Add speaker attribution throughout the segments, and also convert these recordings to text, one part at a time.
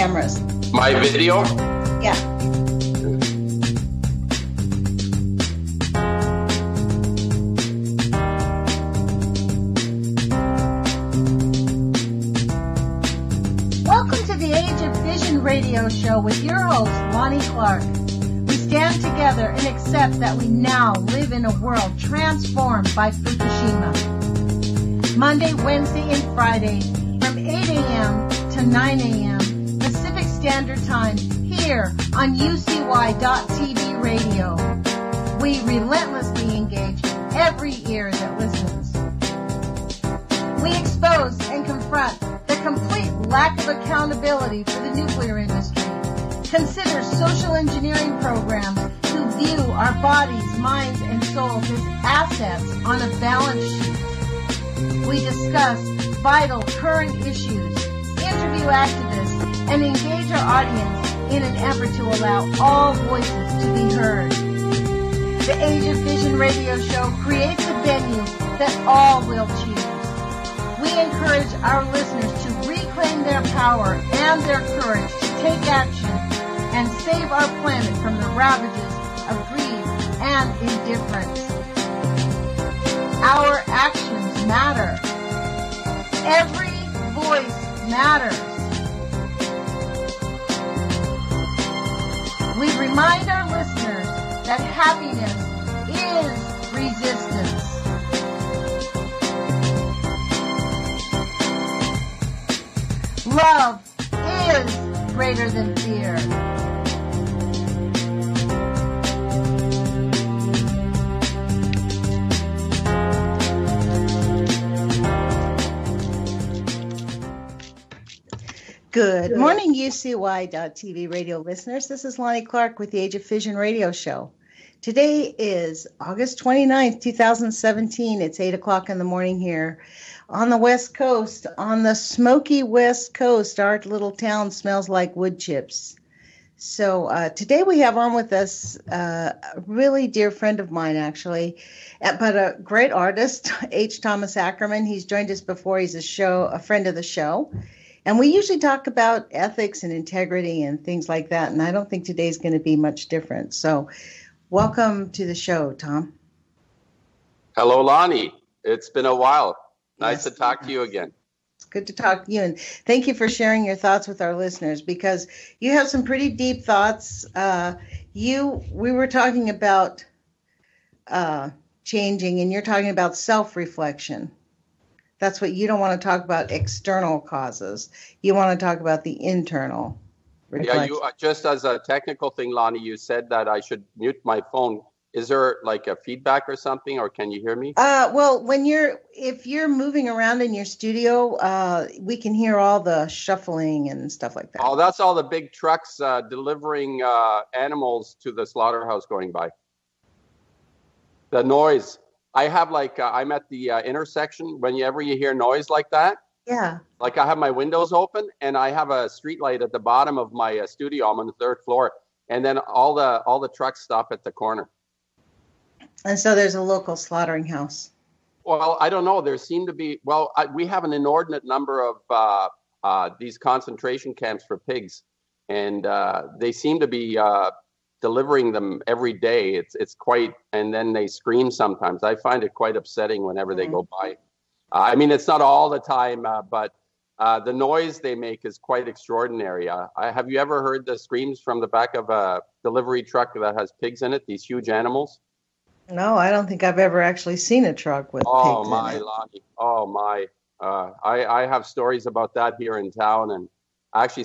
Speaker 1: cameras.
Speaker 2: My video?
Speaker 1: Yeah. Welcome to the Age of Fisson radio show with your host, Lonnie Clark. We stand together and accept that we now live in a world transformed by Fukushima. Monday, Wednesday, and Friday from 8 a.m. to 9 a.m. Pacific Standard Time here on UCY.TV radio. We relentlessly engage every ear that listens. We expose and confront the complete lack of accountability for the nuclear industry. Consider social engineering programs who view our bodies, minds, and souls as assets on a balance sheet. We discuss vital current issues, interview activists, and engage our audience in an effort to allow all voices to be heard. The Age of Fisson radio show creates a venue that all will choose. We encourage our listeners to reclaim their power and their courage to take action and save our planet from the ravages of greed and indifference. Our actions matter. Every voice matters. We remind our listeners that happiness is resistance. Love is greater than fear. Good morning, UCY.TV radio listeners. This is Lonnie Clark with the Age of Fisson radio show. Today is August 29th, 2017. It's 8 o'clock in the morning here on the West Coast, on the smoky West Coast. Our little town smells like wood chips. So today we have on with us a really dear friend of mine, actually, but a great artist, H Thomas Ackermann. He's joined us before. He's a friend of the show. And we usually talk about ethics and integrity and things like that, and I don't think today's going to be much different. So welcome to the show, Tom.
Speaker 2: Hello, Lonnie. It's been a while. Nice
Speaker 1: Yes.
Speaker 2: to talk to you again.
Speaker 1: It's good to talk to you, and thank you for sharing your thoughts with our listeners, because you have some pretty deep thoughts. We were talking about changing, and you're talking about self-reflection. That's what you don't want to talk about, external causes. You want to talk about the internal reflection.
Speaker 2: Yeah, you just as a technical thing, Lonnie, you said that I should mute my phone. Is there like a feedback or something, or can you hear me?
Speaker 1: Well, if you're moving around in your studio, we can hear all the shuffling and stuff like that.
Speaker 2: Oh, that's all the big trucks delivering animals to the slaughterhouse going by. The noise. I have I'm at the intersection. Whenever you hear noise like that,
Speaker 1: Yeah.
Speaker 2: like I have my windows open and I have a street light at the bottom of my studio. I'm on the third floor, and then all the trucks stop at the corner.
Speaker 1: And so there's a local slaughtering house.
Speaker 2: Well, I don't know. There seem to be. Well, we have an inordinate number of these concentration camps for pigs, and they seem to be delivering them every day. It's quite, and then they scream sometimes. I find it quite upsetting whenever they go by. I mean, it's not all the time, but the noise they make is quite extraordinary. Have you ever heard the screams from the back of a delivery truck that has pigs in it? These huge animals.
Speaker 1: No, I don't think I've ever actually seen a truck with pigs
Speaker 2: my,
Speaker 1: in it.
Speaker 2: Lonnie. Oh my! I have stories about that here in town, and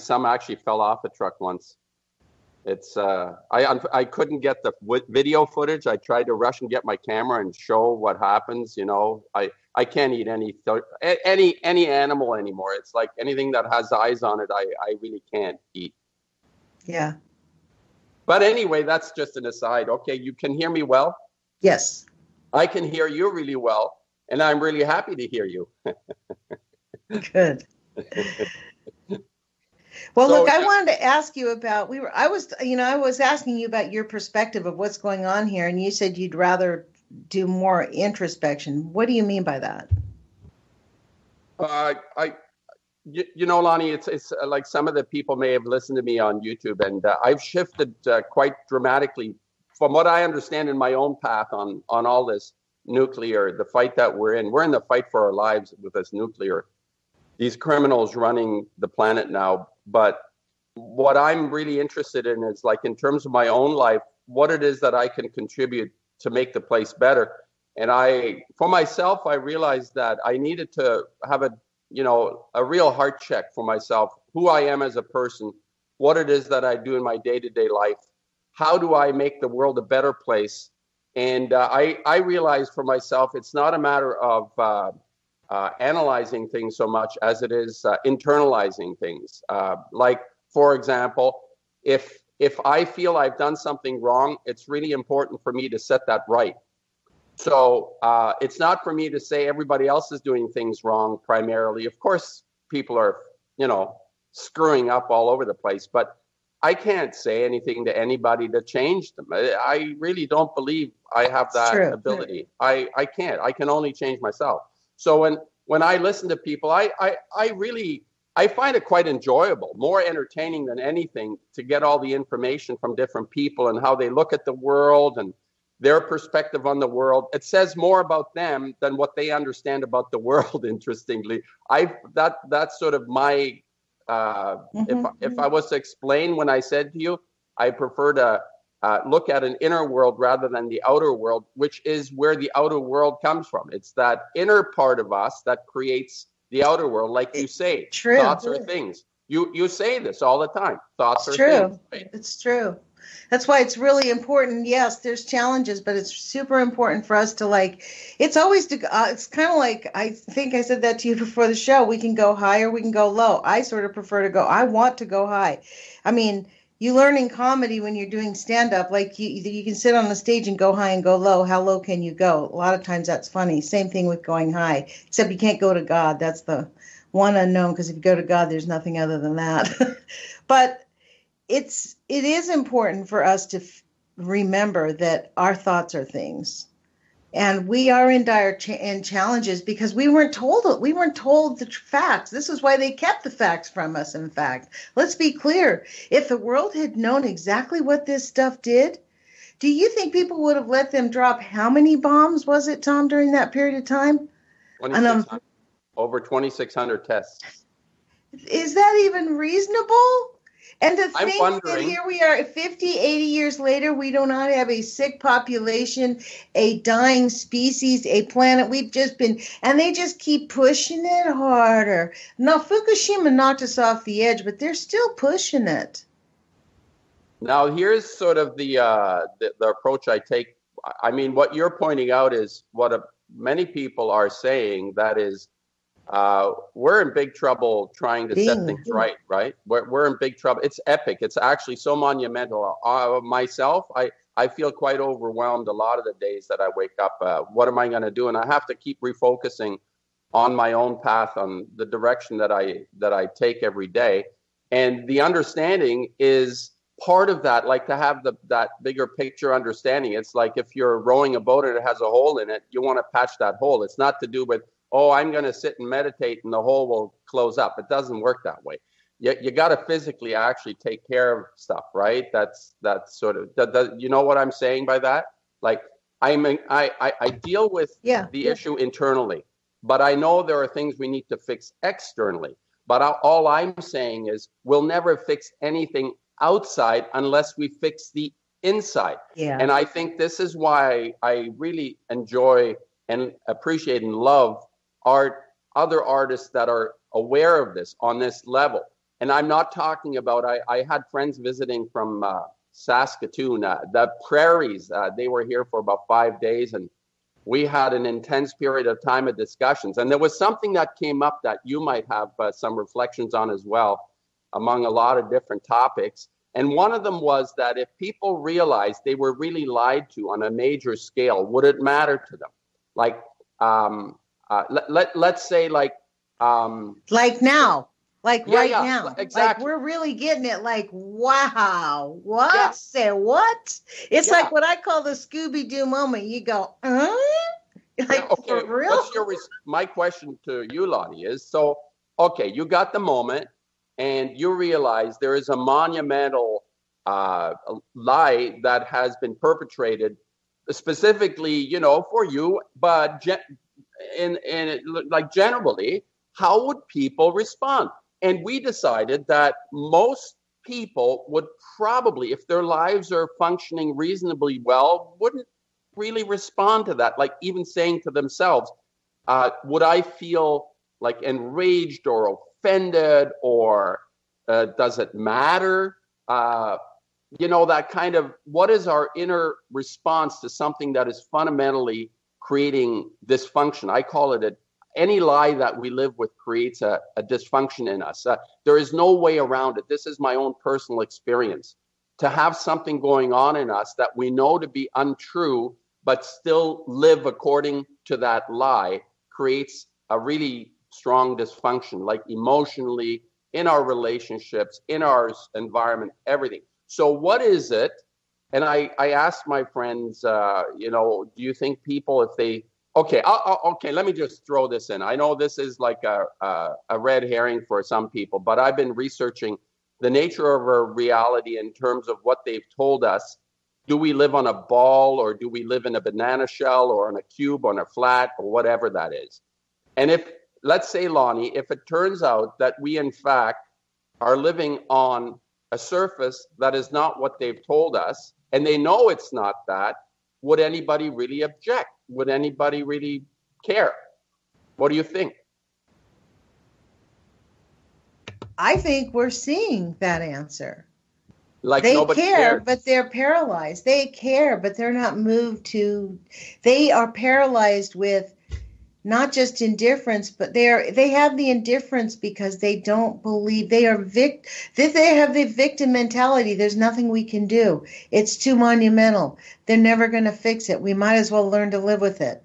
Speaker 2: some actually fell off a truck once. It's I couldn't get the video footage. I tried to rush and get my camera and show what happens. You know, I can't eat any animal anymore. It's like anything that has eyes on it, I really can't eat.
Speaker 1: Yeah.
Speaker 2: But anyway, that's just an aside. Okay, you can hear me well?
Speaker 1: Yes.
Speaker 2: I can hear you really well, and I'm really happy to hear you.
Speaker 1: Good. Well,
Speaker 2: So,
Speaker 1: look, I wanted to ask you about, I was asking you about your perspective of what's going on here, and you said you'd rather do more introspection. What do you mean by that?
Speaker 2: you know, Lonnie, it's like some of the people may have listened to me on YouTube, and I've shifted quite dramatically from what I understand in my own path on all this nuclear, the fight that we're in. We're in the fight for our lives with this nuclear, these criminals running the planet now. But what I'm really interested in is, like, in terms of my own life, what it is that I can contribute to make the place better. And for myself, I realized that I needed to have a real heart check for myself, who I am as a person, what it is that I do in my day-to-day life. How do I make the world a better place? And I realized for myself, it's not a matter of analyzing things so much as it is internalizing things. Like, for example, if I feel I've done something wrong, it's really important for me to set that right. So it's not for me to say everybody else is doing things wrong primarily. Of course, people are, screwing up all over the place, but I can't say anything to anybody to change them. I really don't believe I have that ability. I can't. I can only change myself. So when I listen to people, I find it quite enjoyable, more entertaining than anything, to get all the information from different people and how they look at the world and their perspective on the world. It says more about them than what they understand about the world, interestingly. That's sort of my, if I was to explain, when I said to you, I prefer to look at an inner world rather than the outer world, which is where the outer world comes from. It's that inner part of us that creates the outer world, like you say.
Speaker 1: True.
Speaker 2: Thoughts are things. You say this all the time. Thoughts are
Speaker 1: things.
Speaker 2: Right?
Speaker 1: It's true. That's why it's really important. Yes, there's challenges, but it's super important for us to it's always, it's kind of like, I think I said that to you before the show, we can go high or we can go low. I sort of prefer to I want to go high. I mean, you learn in comedy when you're doing stand-up, like you can sit on the stage and go high and go low. How low can you go? A lot of times that's funny. Same thing with going high, except you can't go to God. That's the one unknown, because if you go to God, there's nothing other than that. But it is important for us to remember that our thoughts are things, and we are in dire challenges because we weren't told the facts. This is why they kept the facts from us. In fact, let's be clear: if the world had known exactly what this stuff did, do you think people would have let them drop how many bombs? Was it, Tom, during that period of time?
Speaker 2: Over 2,600 tests.
Speaker 1: Is that even reasonable? And to think that here we are 50, 80 years later, we do not have a sick population, a dying species, a planet. We've just been, and they just keep pushing it harder. Now, Fukushima knocked us off the edge, but they're still pushing it.
Speaker 2: Now, here's sort of the approach I take. I mean, what you're pointing out is what many people are saying, that is, we're in big trouble trying to set things right? We're in big trouble. It's epic. It's actually so monumental. Myself, I feel quite overwhelmed a lot of the days that I wake up. What am I going to do? And I have to keep refocusing on my own path, on the direction that I take every day. And the understanding is part of that, like to have that bigger picture understanding. It's like if you're rowing a boat and it has a hole in it, you want to patch that hole. It's not to do with, I'm going to sit and meditate and the hole will close up. It doesn't work that way. You got to physically actually take care of stuff, right? That's sort of, you know what I'm saying by that? Like, I deal with the issue internally, but I know there are things we need to fix externally. But all I'm saying is we'll never fix anything outside unless we fix the inside. Yeah. And I think this is why I really enjoy and appreciate and love other artists that are aware of this on this level. And I'm not talking about, I had friends visiting from Saskatoon, the prairies. They were here for about 5 days, and we had an intense period of time of discussions. And there was something that came up that you might have some reflections on as well, among a lot of different topics. And one of them was that if people realized they were really lied to on a major scale, would it matter to them? Like, let's say like
Speaker 1: now, like right now,
Speaker 2: exactly.
Speaker 1: Like we're really getting it. Like, wow, what? Yeah. Say what? It's like what I call the Scooby-Doo moment. You go, Like,
Speaker 2: okay.
Speaker 1: For real?
Speaker 2: My question to you, Lonnie, is so okay, you got the moment and you realize there is a monumental lie that has been perpetrated specifically, for you, but like generally, how would people respond? And we decided that most people would probably, if their lives are functioning reasonably well, wouldn't really respond to that. Like even saying to themselves, would I feel like enraged or offended, or does it matter? That kind of, what is our inner response to something that is fundamentally creating dysfunction? I call it any lie that we live with creates a dysfunction in us. There is no way around it. This is my own personal experience. To have something going on in us that we know to be untrue, but still live according to that lie, creates a really strong dysfunction, like emotionally, in our relationships, in our environment, everything. So what is it? And I asked my friends, do you think people, if they, okay, let me just throw this in. I know this is like a red herring for some people, but I've been researching the nature of our reality in terms of what they've told us. Do we live on a ball, or do we live in a banana shell, or on a cube, on a flat, or whatever that is? And if, let's say, Lonnie, if it turns out that we in fact are living on a surface that is not what they've told us, and they know it's not that, would anybody really object? Would anybody really care? What do you think?
Speaker 1: I think we're seeing that answer.
Speaker 2: Like
Speaker 1: they
Speaker 2: nobody
Speaker 1: care,
Speaker 2: cares.
Speaker 1: But they're paralyzed. They care, but they're not moved to. They are paralyzed with not just indifference, but they have the indifference because they don't believe they are they have the victim mentality. There's nothing we can do. It's too monumental. They're never going to fix it. We might as well learn to live with it.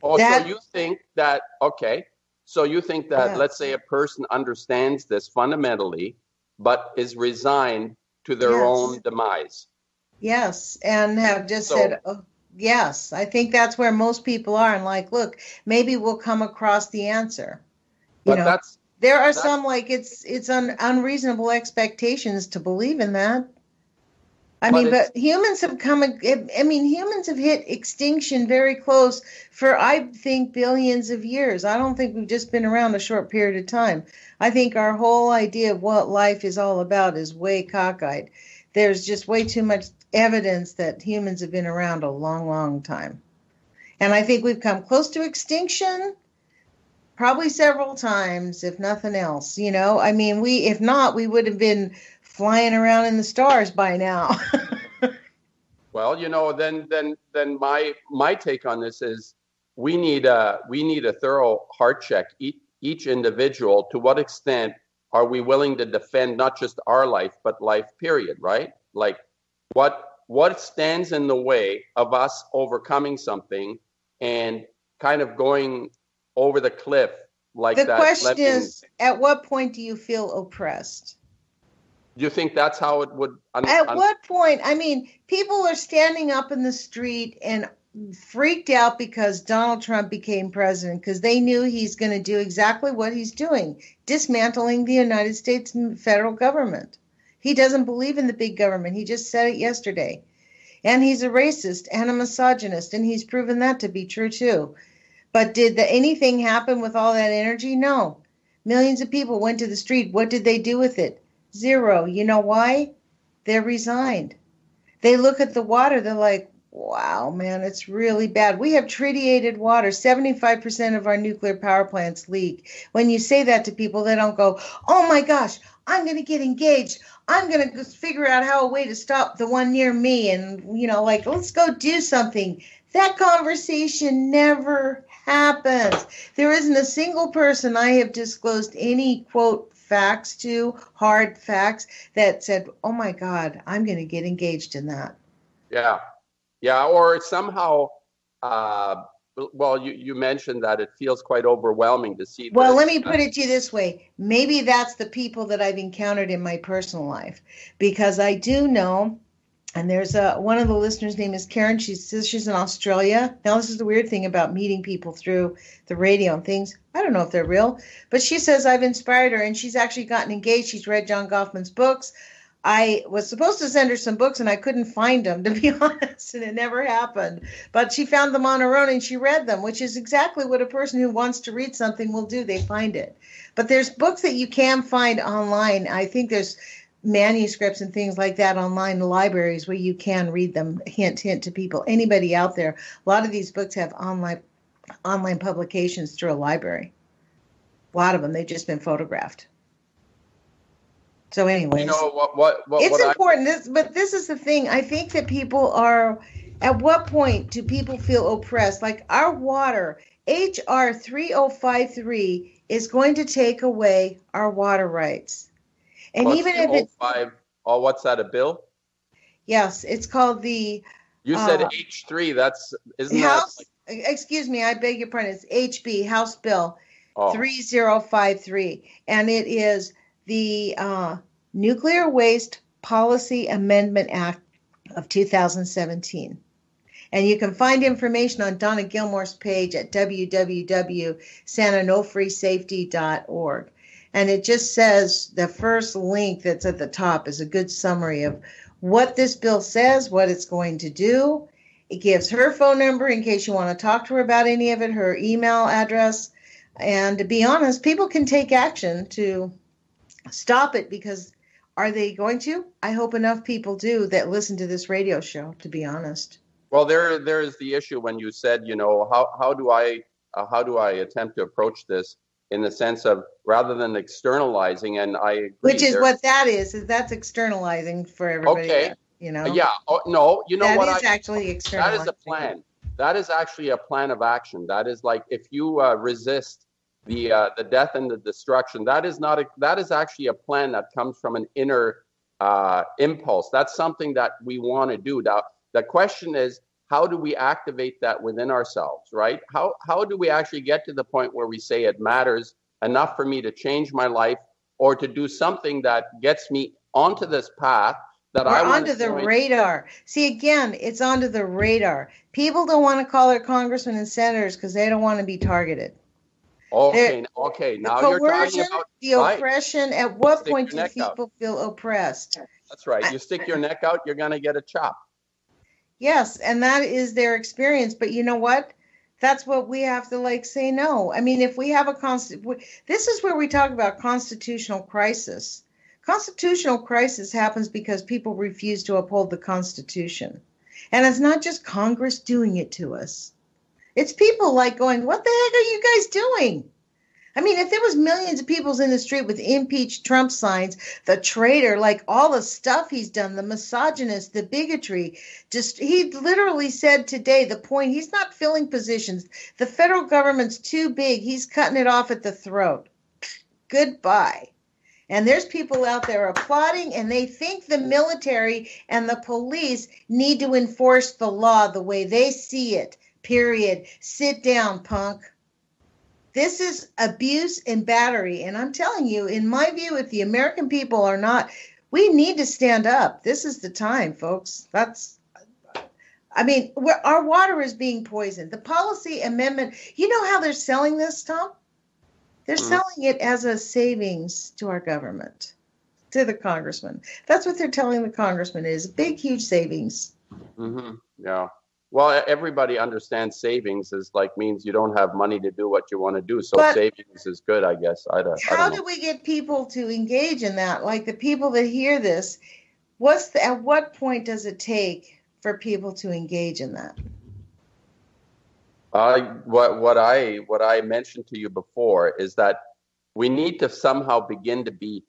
Speaker 2: So you think that,
Speaker 1: Yes.
Speaker 2: Let's say a person understands this fundamentally, but is resigned to their own demise.
Speaker 1: Yes, and have just said, oh, yes, I think that's where most people are. And like, look, maybe we'll come across the answer. There are some, like, it's unreasonable expectations to believe in that. But humans have humans have hit extinction very close for, I think, billions of years. I don't think we've just been around a short period of time. I think our whole idea of what life is all about is way cockeyed. There's just way too much evidence that humans have been around a long, long time. And I think we've come close to extinction probably several times, if nothing else. If not, we would have been flying around in the stars by now.
Speaker 2: Well, then my take on this is we need a thorough heart check. Each individual, to what extent are we willing to defend not just our life, but life period, right? Like what stands in the way of us overcoming something and kind of going over the cliff like that? The
Speaker 1: question is, at what point do you feel oppressed?
Speaker 2: Do you think that's how it would?
Speaker 1: At what point? People are standing up in the street and freaked out because Donald Trump became president, because they knew he's going to do exactly what he's doing, dismantling the United States federal government. He doesn't believe in the big government. He just said it yesterday. And he's a racist and a misogynist, and he's proven that to be true too. But did anything happen with all that energy? No. Millions of people went to the street. What did they do with it? Zero. You know why? They're resigned. They look at the water. They're like, wow, man, it's really bad. We have treated water. 75% of our nuclear power plants leak. When you say that to people, they don't go, oh my gosh, I'm going to get engaged. I'm going to figure out a way to stop the one near me. And, let's go do something. That conversation never happens. There isn't a single person I have disclosed any, quote, facts to, hard facts, that said, oh my God, I'm going to get engaged in that.
Speaker 2: Yeah, or somehow, you mentioned that it feels quite overwhelming to see.
Speaker 1: Well, let me put it to you this way. Maybe that's the people that I've encountered in my personal life, because I do know And there's one of the listeners' name is Karen. She says she's in Australia. Now, this is the weird thing about meeting people through the radio and things. I don't know if they're real, but she says I've inspired her, and she's actually gotten engaged. She's read John Goffman's books. I was supposed to send her some books, and I couldn't find them, to be honest, and it never happened. But she found them on her own, and she read them, which is exactly what a person who wants to read something will do. They find it. But there's books that you can find online. I think there's manuscripts and things like that online libraries where you can read them. Hint, hint to people. Anybody out there, a lot of these books have online publications through a library. A lot of them, they've just been photographed. So anyways,
Speaker 2: you know what
Speaker 1: it's important. But this is the thing. I think that people are, at what point do people feel oppressed? Like our water, HR 3053 is going to take away our water rights. And
Speaker 2: what's
Speaker 1: even if it's...
Speaker 2: what's that, a bill?
Speaker 1: Yes, it's called the...
Speaker 2: You said H3, isn't
Speaker 1: House,
Speaker 2: that...
Speaker 1: excuse me, I beg your pardon. It's HB, House Bill 3053. And it is the Nuclear Waste Policy Amendment Act of 2017. And you can find information on Donna Gilmore's page at www.santanofreesafety.org. And it just says the first link that's at the top is a good summary of what this bill says, what it's going to do. It gives her phone number in case you want to talk to her about any of it, her email address. And to be honest, people can take action to stop it, because are they going to? I hope enough people do that listen to this radio show, to be honest.
Speaker 2: Well, there is the issue when you said, how do I attempt to approach this in the sense of rather than externalizing, and I agree,
Speaker 1: which is what that is that's externalizing for everybody.
Speaker 2: Okay.
Speaker 1: Yeah.
Speaker 2: No,
Speaker 1: that is actually externalizing.
Speaker 2: That is a plan. That is actually a plan of action. That is like if you resist the death and the destruction, that is actually a plan that comes from an inner impulse. That's something that we want to do. Now, the question is, how do we activate that within ourselves, right? How do we actually get to the point where we say it matters enough for me to change my life or to do something that gets me onto this path that I want
Speaker 1: onto the radar. See, again, it's onto the radar. People don't want to call their congressmen and senators because they don't want to be targeted.
Speaker 2: Okay. Now you're talking about
Speaker 1: the oppression. At what point do people feel oppressed?
Speaker 2: That's right. You stick your neck out, you're going to get a chop.
Speaker 1: Yes, and that is their experience. But you know what? That's what we have to say no. I mean, if we have this is where we talk about constitutional crisis. Constitutional crisis happens because people refuse to uphold the Constitution. And it's not just Congress doing it to us. It's people going, what the heck are you guys doing? I mean, if there was millions of people in the street with impeach Trump signs, the traitor, all the stuff he's done, the misogynist, the bigotry, he literally said today, the point, he's not filling positions. The federal government's too big. He's cutting it off at the throat. Goodbye. And there's people out there applauding, and they think the military and the police need to enforce the law the way they see it. Period. Sit down, punk. This is abuse and battery. And I'm telling you, in my view, if the American people are not, we need to stand up. This is the time, folks. Our water is being poisoned. The policy amendment, you know how they're selling this, Tom? They're selling it as a savings to our government, to the congressman. That's what they're telling the congressman is big, huge savings.
Speaker 2: Mm-hmm. Yeah. Well, everybody understands savings means you don't have money to do what you want to do. So savings is good, I guess. I don't know.
Speaker 1: How do we get people to engage in that? The people that hear this, at what point does it take for people to engage in that?
Speaker 2: What I mentioned to you before is that we need to somehow begin to be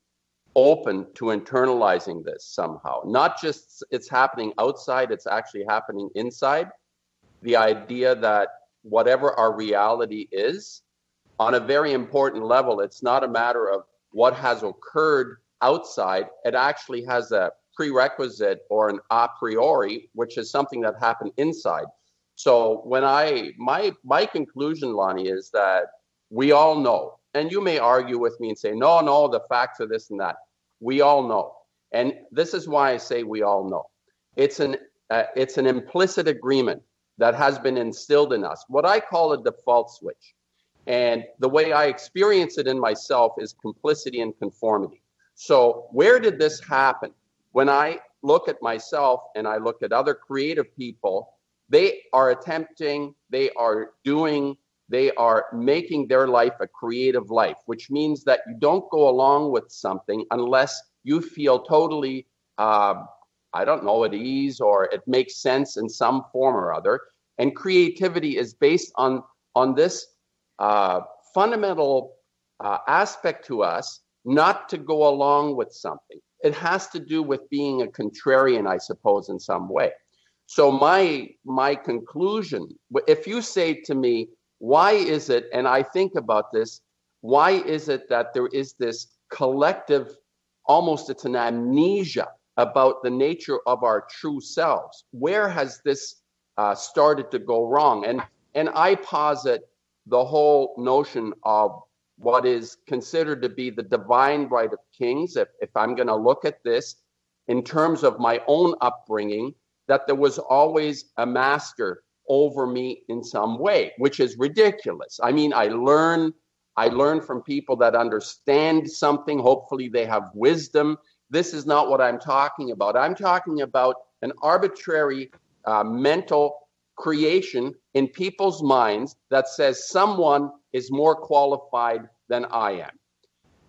Speaker 2: open to internalizing this somehow. Not just it's happening outside, it's actually happening inside. The idea that whatever our reality is, on a very important level, it's not a matter of what has occurred outside. It actually has a prerequisite or an a priori, which is something that happened inside. So when my conclusion, Lonnie, is that we all know, and you may argue with me and say, no, the facts are this and that. We all know. And this is why I say we all know. it's an implicit agreement that has been instilled in us, what I call a default switch. And the way I experience it in myself is complicity and conformity. So where did this happen? When I look at myself and I look at other creative people, they are attempting, they are doing, they are making their life a creative life, which means that you don't go along with something unless you feel totally, at ease, or it makes sense in some form or other. And creativity is based on this fundamental aspect to us, not to go along with something. It has to do with being a contrarian, I suppose, in some way. So my conclusion, if you say to me, why is it, and I think about this, why is it that there is this collective, almost it's an amnesia about the nature of our true selves? Where has this started to go wrong? And I posit the whole notion of what is considered to be the divine right of kings, if I'm going to look at this in terms of my own upbringing, that there was always a master over me in some way, which is ridiculous. I mean, I learn from people that understand something. Hopefully they have wisdom. This is not what I'm talking about. I'm talking about an arbitrary mental creation in people's minds that says someone is more qualified than I am,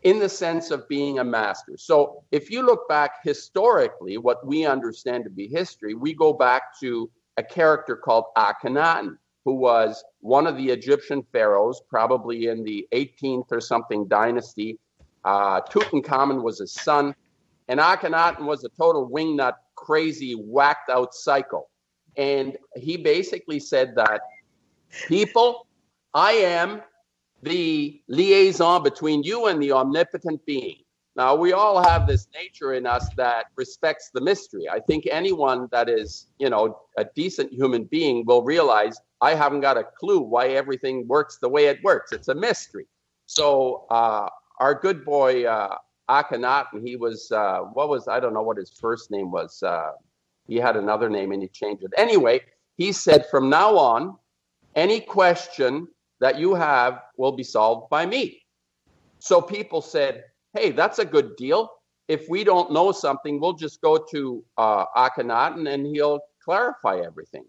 Speaker 2: in the sense of being a master. So if you look back historically, what we understand to be history, we go back to a character called Akhenaten, who was one of the Egyptian pharaohs, probably in the 18th or something dynasty. Tutankhamun was his son, and Akhenaten was a total wingnut, crazy, whacked out psycho. And he basically said that, people, I am the liaison between you and the omnipotent being. Now, we all have this nature in us that respects the mystery. I think anyone that is, a decent human being will realize I haven't got a clue why everything works the way it works. It's a mystery. So our good boy Akhenaten, he was, I don't know what his first name was. He had another name and he changed it. Anyway, he said, from now on, any question that you have will be solved by me. So people said, hey, that's a good deal. If we don't know something, we'll just go to Akhenaten and he'll clarify everything.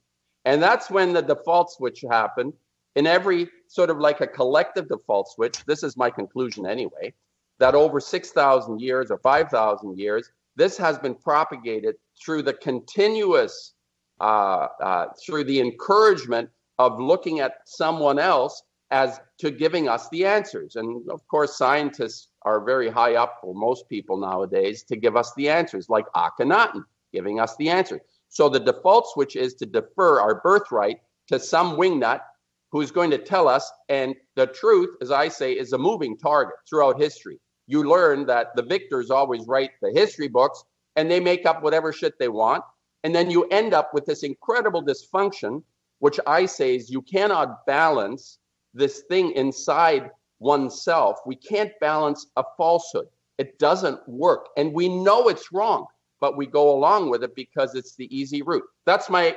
Speaker 2: And that's when the default switch happened. In every sort of like a collective default switch, this is my conclusion anyway, that over 6,000 years or 5,000 years, this has been propagated through the continuous, through the encouragement of looking at someone else as to giving us the answers. And of course, scientists are very high up for most people nowadays to give us the answers, like Akhenaten giving us the answers. So the default switch is to defer our birthright to some wingnut who's going to tell us. And the truth, as I say, is a moving target throughout history. You learn that the victors always write the history books and they make up whatever shit they want. And then you end up with this incredible dysfunction, which I say is you cannot balance this thing inside oneself. We can't balance a falsehood. It doesn't work. And we know it's wrong, but we go along with it because it's the easy route. That's my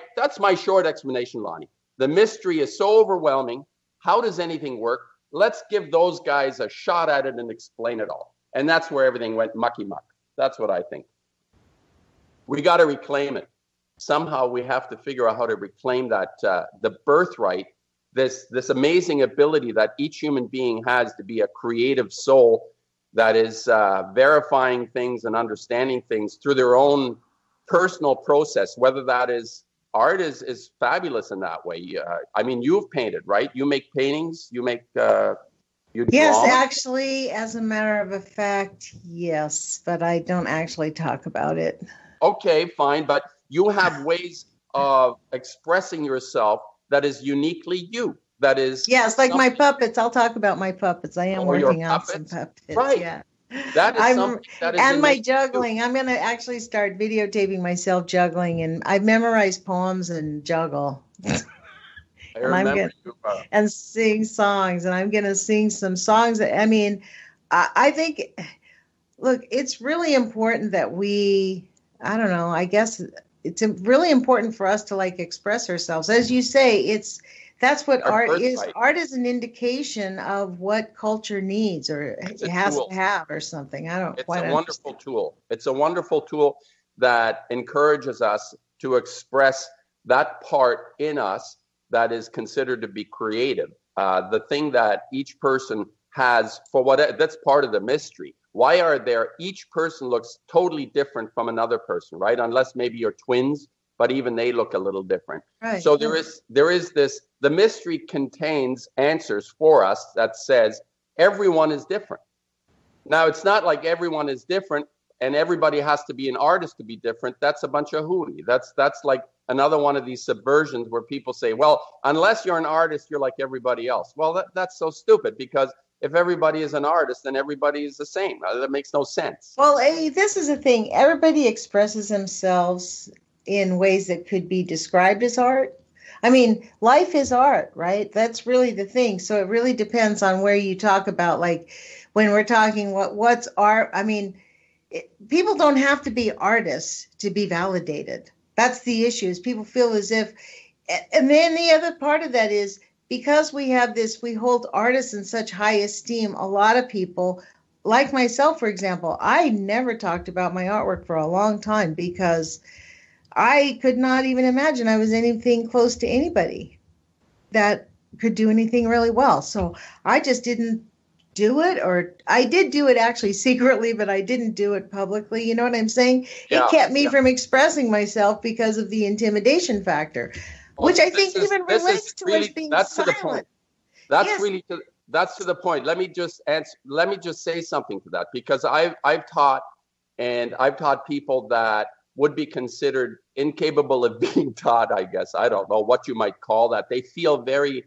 Speaker 2: short explanation, Lonnie. The mystery is so overwhelming. How does anything work? Let's give those guys a shot at it and explain it all. And that's where everything went mucky muck. That's what I think. We got to reclaim it. Somehow we have to figure out how to reclaim that, the birthright, this amazing ability that each human being has to be a creative soul that is verifying things and understanding things through their own personal process, whether that is art is fabulous in that way. I mean, you've painted, right? You make paintings, you draw.
Speaker 1: Yes, actually, as a matter of fact, yes, but I don't actually talk about it.
Speaker 2: Okay, fine, but you have ways of expressing yourself that is uniquely you. That is,
Speaker 1: yes, like my puppets. I'll talk about my puppets. I am working on some puppets.
Speaker 2: Right.
Speaker 1: Yeah.
Speaker 2: That is something that is,
Speaker 1: and my juggling. I'm going to actually start videotaping myself juggling, and I memorize poems and juggle. And sing songs, and I'm going to sing some songs. I mean, I think, look, it's really important that we, I don't know, I guess it's really important for us to like express ourselves. As you say, that's what
Speaker 2: Our
Speaker 1: art is.
Speaker 2: birthright.
Speaker 1: Art is an indication of what culture needs or
Speaker 2: It's
Speaker 1: it
Speaker 2: a
Speaker 1: has
Speaker 2: tool.
Speaker 1: to have or something. I don't
Speaker 2: It's
Speaker 1: quite
Speaker 2: a
Speaker 1: understand.
Speaker 2: wonderful tool. It's a wonderful tool that encourages us to express that part in us that is considered to be creative. The thing that each person has that's part of the mystery. Why are there, each person looks totally different from another person, right? Unless maybe you're twins, but even they look a little different.
Speaker 1: Right.
Speaker 2: So there is this, the mystery contains answers for us that says everyone is different. Now, it's not like everyone is different and everybody has to be an artist to be different. That's a bunch of hooey. That's like another one of these subversions where people say, well, unless you're an artist, you're like everybody else. Well, that's so stupid, because if everybody is an artist, then everybody is the same. That makes no sense.
Speaker 1: Well, this is the thing. Everybody expresses themselves in ways that could be described as art. I mean, life is art, right? That's really the thing. So it really depends on where you talk about, like when we're talking what's art. I mean, people don't have to be artists to be validated. That's the issue, is people feel as if, and then the other part of that is because we have this, we hold artists in such high esteem. A lot of people, like myself, for example, I never talked about my artwork for a long time because I could not even imagine I was anything close to anybody that could do anything really well. So I just didn't do it, or I did do it actually secretly, but I didn't do it publicly. You know what I'm saying?
Speaker 2: Yeah,
Speaker 1: it kept me from expressing myself because of the intimidation factor, which I think even relates to us being silent.
Speaker 2: To the point. That's to the point. Let me just say something to that, because I've taught people that would be considered incapable of being taught, I guess. I don't know what you might call that. They feel very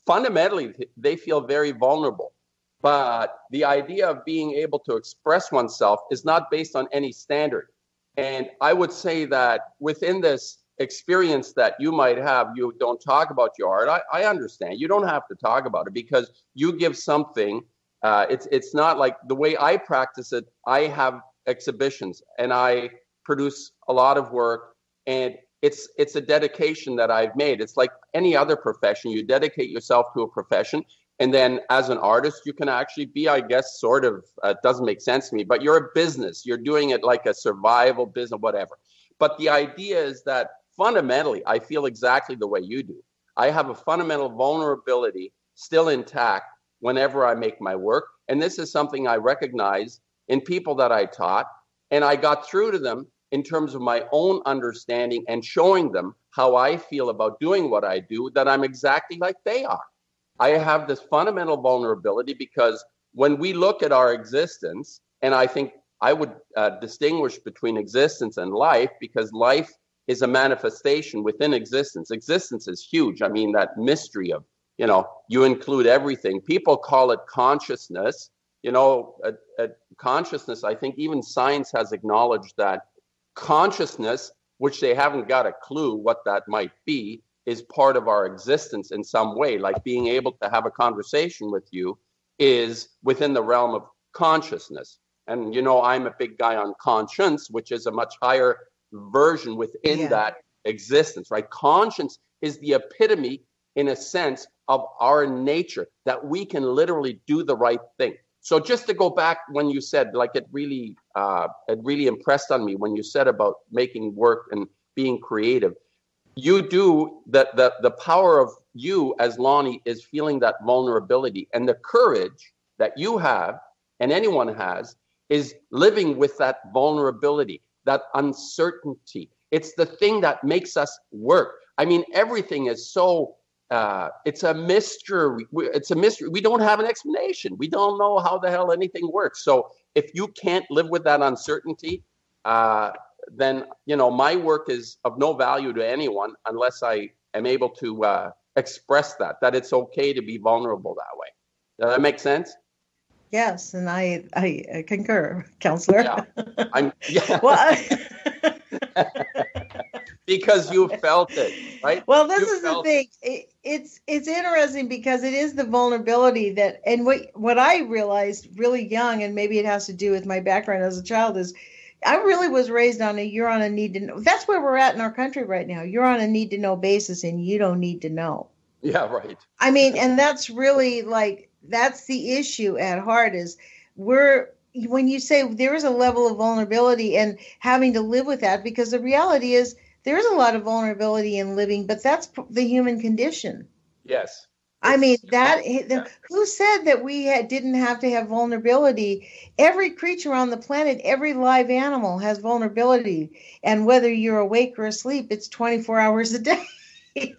Speaker 2: fundamentally, they feel very vulnerable. But the idea of being able to express oneself is not based on any standard. And I would say that within this experience that you might have, you don't talk about your art. I understand. You don't have to talk about it because you give something. It's not like the way I practice it. I have exhibitions and I produce a lot of work, and it's a dedication that I've made. It's like any other profession. You dedicate yourself to a profession, and then as an artist, you can actually be, I guess, sort of, it doesn't make sense to me, but you're a business. You're doing it like a survival business, whatever. But the idea is that fundamentally, I feel exactly the way you do. I have a fundamental vulnerability still intact whenever I make my work. And this is something I recognize in people that I taught, and I got through to them in terms of my own understanding and showing them how I feel about doing what I do, that I'm exactly like they are. I have this fundamental vulnerability because when we look at our existence, and I think I would distinguish between existence and life, because life is a manifestation within existence. Existence is huge. I mean, that mystery of, you include everything. People call it consciousness. Consciousness, I think even science has acknowledged that consciousness, which they haven't got a clue what that might be, is part of our existence in some way. Like being able to have a conversation with you is within the realm of consciousness. And, I'm a big guy on conscience, which is a much higher version within that existence, right? Conscience is the epitome, in a sense, of our nature, that we can literally do the right thing. So just to go back when you said, like, it really impressed on me when you said about making work and being creative. You do that. The power of you as Lonnie is feeling that vulnerability, and the courage that you have and anyone has is living with that vulnerability, that uncertainty. It's the thing that makes us work. I mean, everything is so. It's a mystery. It's a mystery. We don't have an explanation. We don't know how the hell anything works. So if you can't live with that uncertainty, then, my work is of no value to anyone unless I am able to express that it's okay to be vulnerable that way. Does that make sense?
Speaker 1: Yes, and I concur, counselor.
Speaker 2: Yeah.
Speaker 1: Well,
Speaker 2: because you felt it, right?
Speaker 1: Well, this is the thing. It's interesting because it is the vulnerability that, and what I realized really young, and maybe it has to do with my background as a child, is I really was raised on a you're on a need to know. That's where we're at in our country right now. You're on a need to know basis and you don't need to know.
Speaker 2: Yeah, right.
Speaker 1: I mean, and that's really like that's the issue at heart is we're when you say there is a level of vulnerability and having to live with that because the reality is there is a lot of vulnerability in living, but that's the human condition.
Speaker 2: Yes.
Speaker 1: I mean, who said that didn't have to have vulnerability? Every creature on the planet, every live animal has vulnerability. And whether you're awake or asleep, it's 24 hours a day.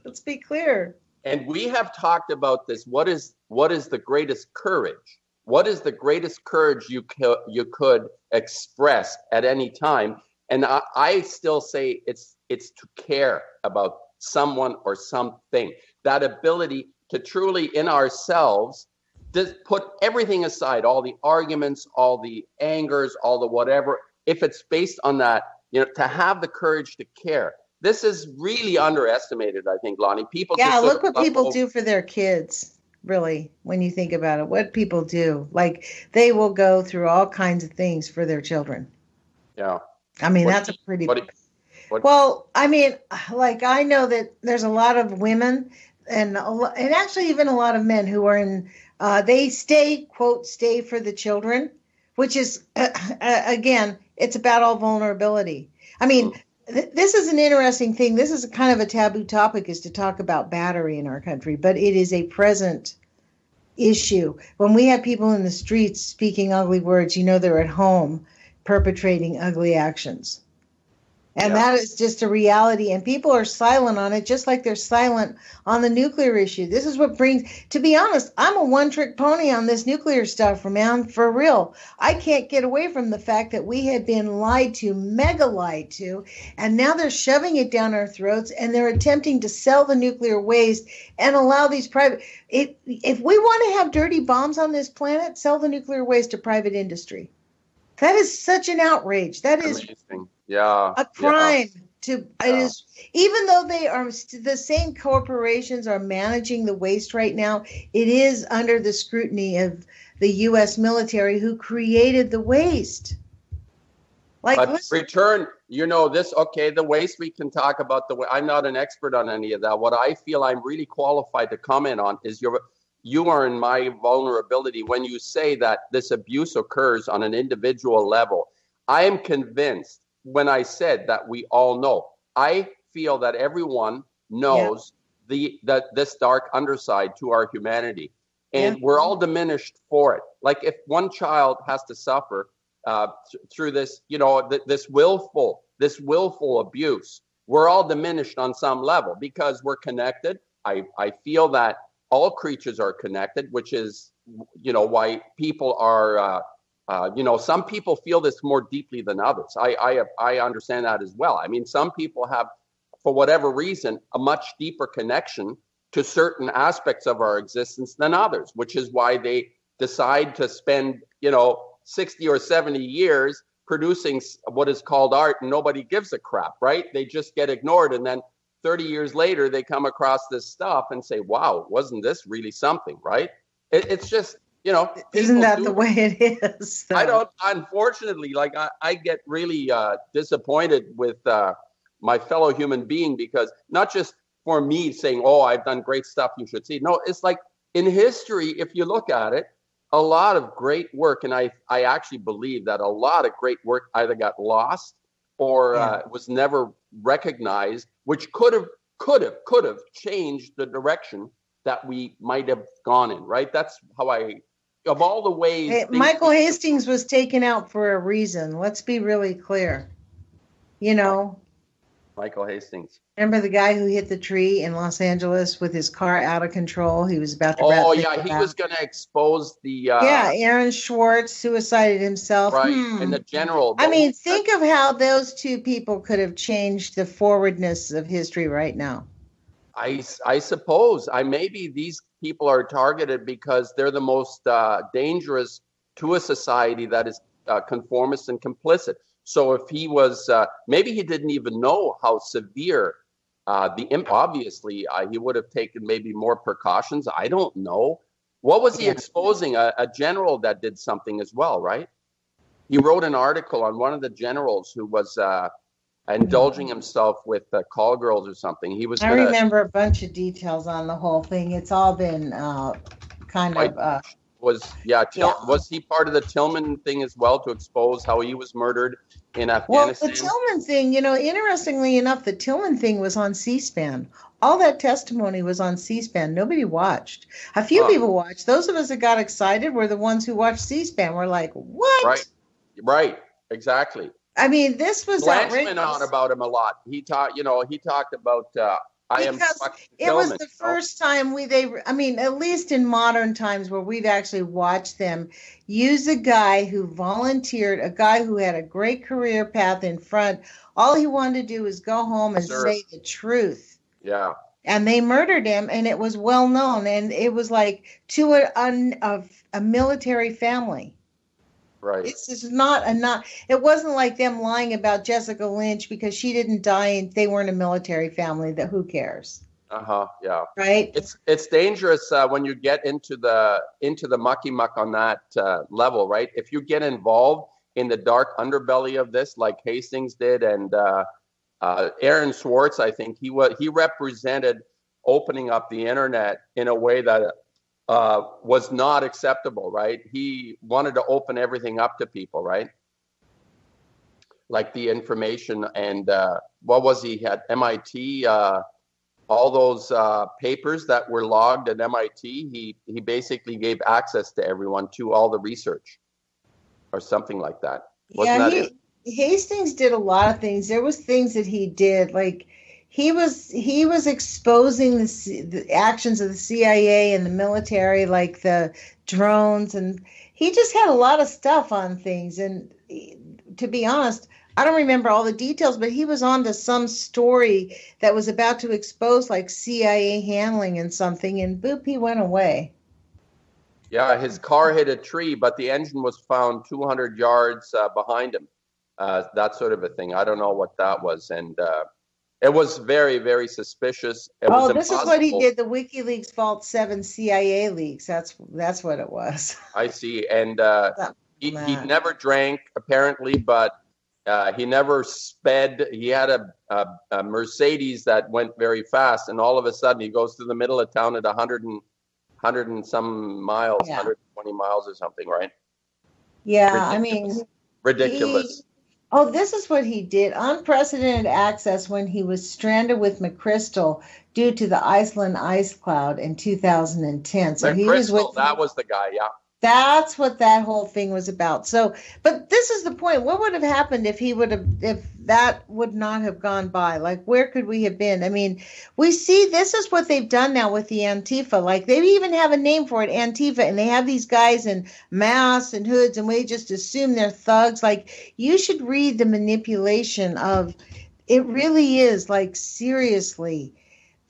Speaker 1: Let's be clear.
Speaker 2: And we have talked about this. What is the greatest courage? What is the greatest courage you could express at any time? And I still say it's to care about someone or something. That ability to truly in ourselves just put everything aside, all the arguments, all the angers, all the whatever. If it's based on that, to have the courage to care. This is really underestimated, I think, Lonnie. People
Speaker 1: look what people do for their kids, really, when you think about it. What people do. Like, they will go through all kinds of things for their children.
Speaker 2: Yeah.
Speaker 1: I mean, that's a pretty... Well, I mean, like, I know that there's a lot of women and actually even a lot of men who are in... they stay, quote, stay for the children, which is, again, it's about all vulnerability. I mean... This is an interesting thing. This is kind of a taboo topic is to talk about battery in our country, but it is a present issue. When we have people in the streets speaking ugly words, they're at home perpetrating ugly actions. And that is just a reality. And people are silent on it, just like they're silent on the nuclear issue. This is what brings, to be honest, I'm a one-trick pony on this nuclear stuff, man, for real. I can't get away from the fact that we had been lied to, mega lied to, and now they're shoving it down our throats, and they're attempting to sell the nuclear waste and allow these private... If we want to have dirty bombs on this planet, sell the nuclear waste to private industry. That is such an outrage. That is...
Speaker 2: Amazing. Yeah,
Speaker 1: a crime it is, even though they are the same corporations are managing the waste right now, it is under the scrutiny of the U.S. military who created the waste. Like,
Speaker 2: but return, the waste we can talk about. I'm not an expert on any of that. What I feel I'm really qualified to comment on is you are in my vulnerability when you say that this abuse occurs on an individual level. I am convinced. When I said that we all know, I feel that everyone knows this dark underside to our humanity, and we're all diminished for it. Like if one child has to suffer through this, this willful abuse, we're all diminished on some level because we're connected. I feel that all creatures are connected, which is, why people are. Some people feel this more deeply than others. I understand that as well. I mean, some people have, for whatever reason, a much deeper connection to certain aspects of our existence than others, which is why they decide to spend, 60 or 70 years producing what is called art and nobody gives a crap, right? They just get ignored. And then 30 years later, they come across this stuff and say, wow, wasn't this really something, right? It's just...
Speaker 1: isn't that the way it is? Though?
Speaker 2: I don't, unfortunately, I get really disappointed with my fellow human being because not just for me saying, oh, I've done great stuff, you should see. No, it's like in history, if you look at it, a lot of great work. And I actually believe that a lot of great work either got lost or was never recognized, which could have changed the direction that we might have gone in, right? That's how of all the ways...
Speaker 1: Michael Hastings was taken out for a reason. Let's be really clear.
Speaker 2: Michael Hastings.
Speaker 1: Remember the guy who hit the tree in Los Angeles with his car out of control? He was about to...
Speaker 2: he was going to expose the...
Speaker 1: Aaron Schwartz suicided himself.
Speaker 2: Right, and the general...
Speaker 1: I mean, think of how those two people could have changed the forwardness of history right now.
Speaker 2: I suppose. Maybe these people are targeted because they're the most dangerous to a society that is conformist and complicit. So if he was, maybe he didn't even know how severe obviously he would have taken maybe more precautions. I don't know. What was he exposing? A general that did something as well, right? he wrote an article on one of the generals who was indulging himself with call girls or something. He was
Speaker 1: I
Speaker 2: gonna
Speaker 1: remember a bunch of details on the whole thing. It's all been kind
Speaker 2: right,
Speaker 1: of, yeah.
Speaker 2: was he part of the Tillman thing as well to expose how he was murdered in
Speaker 1: Well, the
Speaker 2: Afghanistan?
Speaker 1: Tillman thing, interestingly enough, the Tillman thing was on C-SPAN. All that testimony was on C-SPAN. Nobody watched. A few
Speaker 2: Oh,
Speaker 1: people watched. Those of us that got excited were the ones who watched C-SPAN. We're like,
Speaker 2: right,
Speaker 1: what?
Speaker 2: right, exactly.
Speaker 1: I mean, this was
Speaker 2: Blanche went on
Speaker 1: outrageous.
Speaker 2: about him a lot. He talked about I am
Speaker 1: Because
Speaker 2: fucking
Speaker 1: it was
Speaker 2: Tillman.
Speaker 1: the first time at least in modern times where we've actually watched them use a guy who volunteered, a guy who had a great career path in front. All he wanted to do was go home and
Speaker 2: Sure.
Speaker 1: say the truth.
Speaker 2: Yeah.
Speaker 1: And they murdered him, and it was well known, and it was like to a military family.
Speaker 2: Right.
Speaker 1: This is not. It wasn't like them lying about Jessica Lynch because she didn't die and they weren't a military family. That who cares?
Speaker 2: Yeah.
Speaker 1: Right.
Speaker 2: It's dangerous when you get into the mucky muck on that level, right? If you get involved in the dark underbelly of this, like Hastings did, and Aaron Swartz, I think he represented opening up the internet in a way that was not acceptable, right? He wanted to open everything up to people, right? Like the information and what was he at MIT? All those papers that were logged at MIT, he basically gave access to everyone to all the research, or something like that.
Speaker 1: Hastings did a lot of things. There was things that he did, like he was exposing the actions of the CIA and the military, like the drones, and he just had a lot of stuff on things. And to be honest, I don't remember all the details, but he was on to some story that was about to expose like CIA handling and something, and boop, he went away.
Speaker 2: Yeah, his car hit a tree, but the engine was found 200 yards behind him. That sort of a thing. I don't know what that was, and it was very, very suspicious.
Speaker 1: This is what he did. The WikiLeaks Vault 7 CIA leaks. That's what it was.
Speaker 2: I see. And he never drank, apparently, but he never sped. He had a Mercedes that went very fast, and all of a sudden he goes through the middle of town at 100 and some miles, 120 miles or something, right?
Speaker 1: Yeah,
Speaker 2: ridiculous.
Speaker 1: This is what he did. Unprecedented access when he was stranded with McChrystal due to the Iceland ice cloud in 2010. So he was with.
Speaker 2: That was the guy, yeah.
Speaker 1: That's what that whole thing was about. So, but this is the point. What would have happened if that would not have gone by? Like, where could we have been? I mean, we see this is what they've done now with the Antifa. Like, they even have a name for it, Antifa, and they have these guys in masks and hoods, and we just assume they're thugs. Like, you should read the manipulation of it. Really is, like, seriously,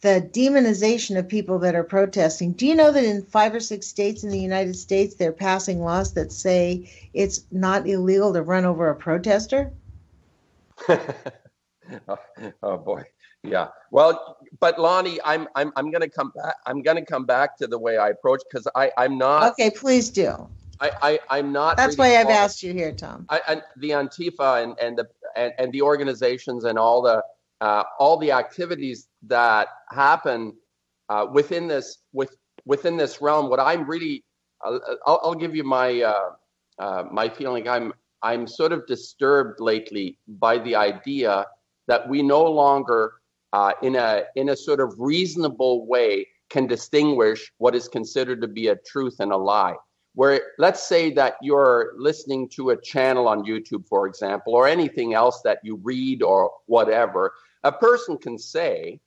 Speaker 1: the demonization of people that are protesting. Do you know that in 5 or 6 states in the United States, they're passing laws that say it's not illegal to run over a protester?
Speaker 2: Oh boy, yeah. Well, but Lonnie, I'm going to come back. I'm going to come back to the way I approach, because I'm not.
Speaker 1: Okay, please do.
Speaker 2: I'm not.
Speaker 1: That's
Speaker 2: really
Speaker 1: why I've asked you here, Tom.
Speaker 2: The Antifa and the organizations and all the activities that happen within this realm. What I'm really, I'll give you my my feeling. I'm sort of disturbed lately by the idea that we no longer, in a sort of reasonable way, can distinguish what is considered to be a truth and a lie. Where, let's say that you're listening to a channel on YouTube, for example, or anything else that you read or whatever, a person can say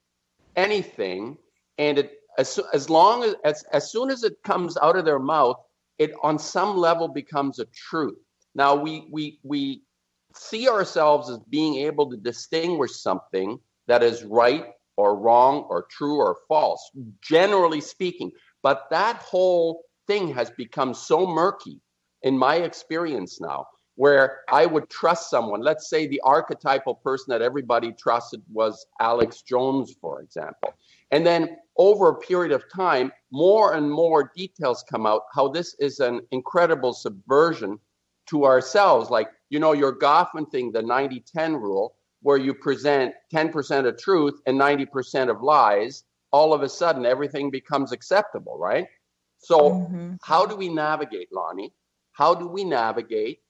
Speaker 2: anything, and as soon as it comes out of their mouth, it on some level becomes a truth. Now we see ourselves as being able to distinguish something that is right or wrong or true or false, generally speaking. But that whole thing has become so murky in my experience now, where I would trust someone. Let's say the archetypal person that everybody trusted was Alex Jones, for example. And then over a period of time, more and more details come out how this is an incredible subversion to ourselves. Like, your Goffman thing, the 90-10 rule, where you present 10% of truth and 90% of lies, all of a sudden everything becomes acceptable, right? So how do we navigate, Lonnie? How do we navigate